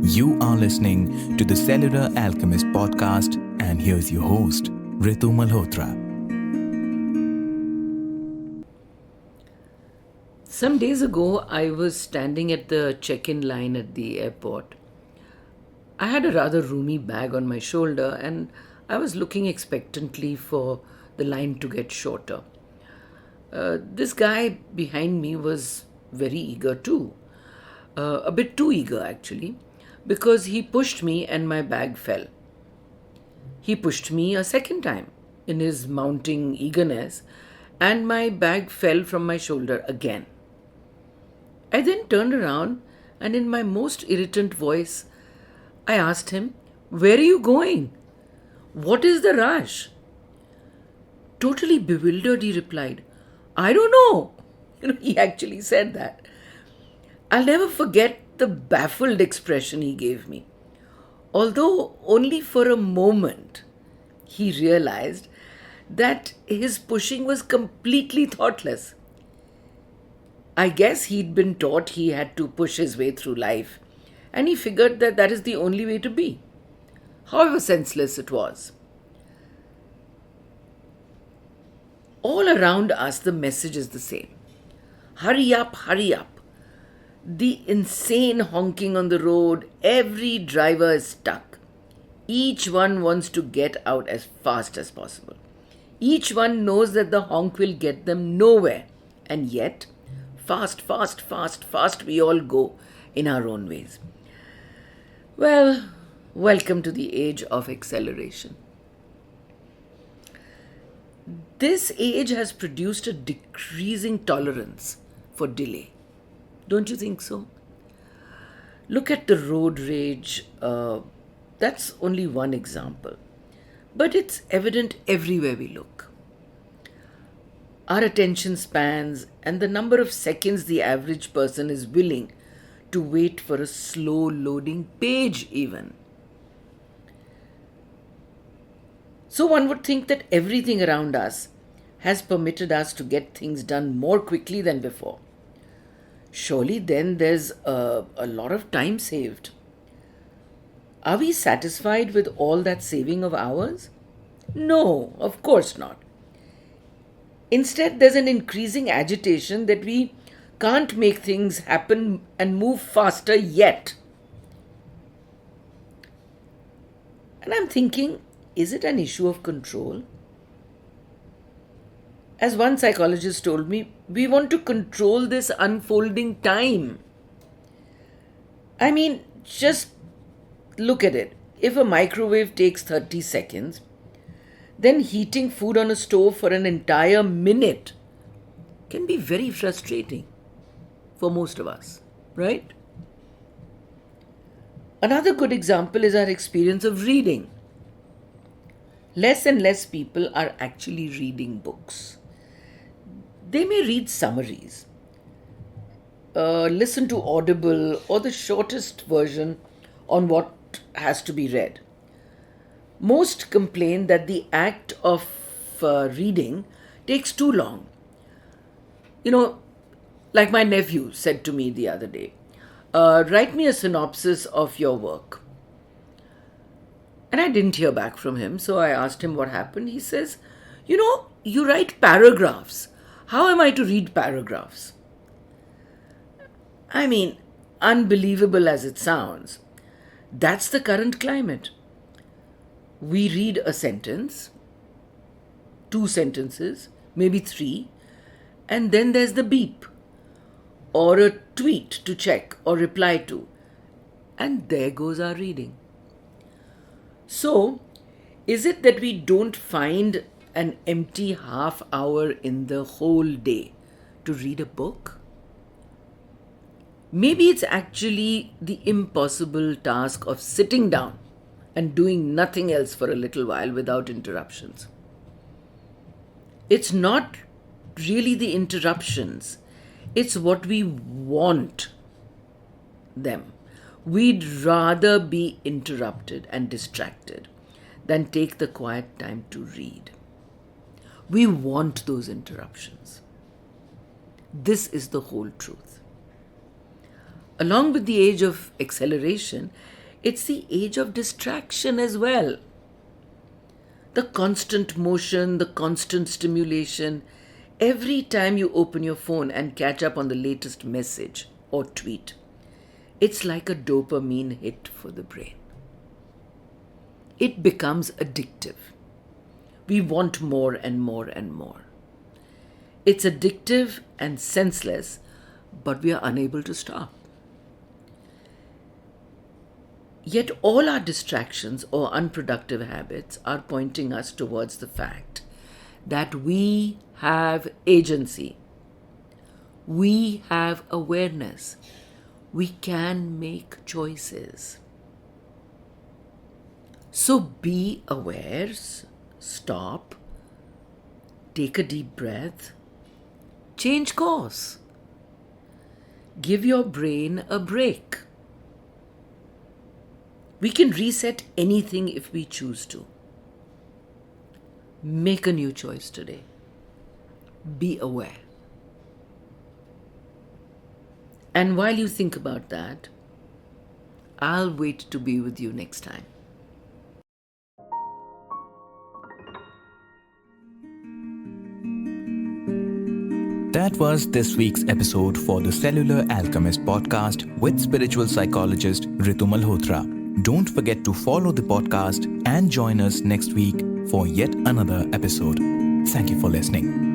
You are listening to the Cellular Alchemist podcast, and here's your host, Ritu Malhotra. Some days ago, I was standing at the check-in line at the airport. I had a rather roomy bag on my shoulder and I was looking expectantly for the line to get shorter. This guy behind me was very eager too. A bit too eager actually, because he pushed me and my bag fell. He pushed me a second time in his mounting eagerness, and my bag fell from my shoulder again. I then turned around and in my most irritant voice, I asked him, "Where are you going? What is the rush?" Totally bewildered, he replied, "I don't know." He actually said that. I'll never forget the baffled expression he gave me. Although only for a moment, he realized that his pushing was completely thoughtless. I guess he'd been taught he had to push his way through life, and he figured that that is the only way to be. However senseless it was. All around us, the message is the same. Hurry up, hurry up. The insane honking on the road, every driver is stuck. Each one wants to get out as fast as possible. Each one knows that the honk will get them nowhere. And yet, fast, fast, fast, fast, we all go in our own ways. Well, welcome to the age of acceleration. This age has produced a decreasing tolerance for delay. Don't you think so? Look at the road rage. That's only one example. But it's evident everywhere we look. Our attention spans and the number of seconds the average person is willing to wait for a slow loading page even. So one would think that everything around us has permitted us to get things done more quickly than before. Surely then there's a lot of time saved. Are we satisfied with all that saving of hours? No, of course not. Instead, there's an increasing agitation that we can't make things happen and move faster yet. And I'm thinking, is it an issue of control? As one psychologist told me, we want to control this unfolding time. I mean, just look at it. If a microwave takes 30 seconds, then heating food on a stove for an entire minute can be very frustrating for most of us, right? Another good example is our experience of reading. Less and less people are actually reading books. They may read summaries, listen to Audible or the shortest version on what has to be read. Most complain that the act of reading takes too long. Like my nephew said to me the other day, write me a synopsis of your work. And I didn't hear back from him, so I asked him what happened. He says, you write paragraphs. How am I to read paragraphs? I mean, unbelievable as it sounds, that's the current climate. We read a sentence, 2 sentences, maybe 3, and then there's the beep, or a tweet to check or reply to, and there goes our reading. So, is it that we don't find an empty half hour in the whole day to read a book? Maybe it's actually the impossible task of sitting down and doing nothing else for a little while without interruptions. It's not really the interruptions, it's what we want them. We'd rather be interrupted and distracted than take the quiet time to read. We want those interruptions. This is the whole truth. Along with the age of acceleration, It's the age of distraction as well. The constant motion, the constant stimulation. Every time you open your phone and catch up on the latest message or tweet, it's like a dopamine hit for the brain. It becomes addictive. We want more and more and more. It's addictive and senseless, but we are unable to stop. Yet all our distractions or unproductive habits are pointing us towards the fact that we have agency. We have awareness. We can make choices. So be aware, stop, take a deep breath, change course. Give your brain a break. We can reset anything if we choose to. Make a new choice today. Be aware. And while you think about that, I'll wait to be with you next time. That was this week's episode for the Cellular Alchemist podcast with spiritual psychologist Ritu Malhotra. Don't forget to follow the podcast and join us next week for yet another episode. Thank you for listening.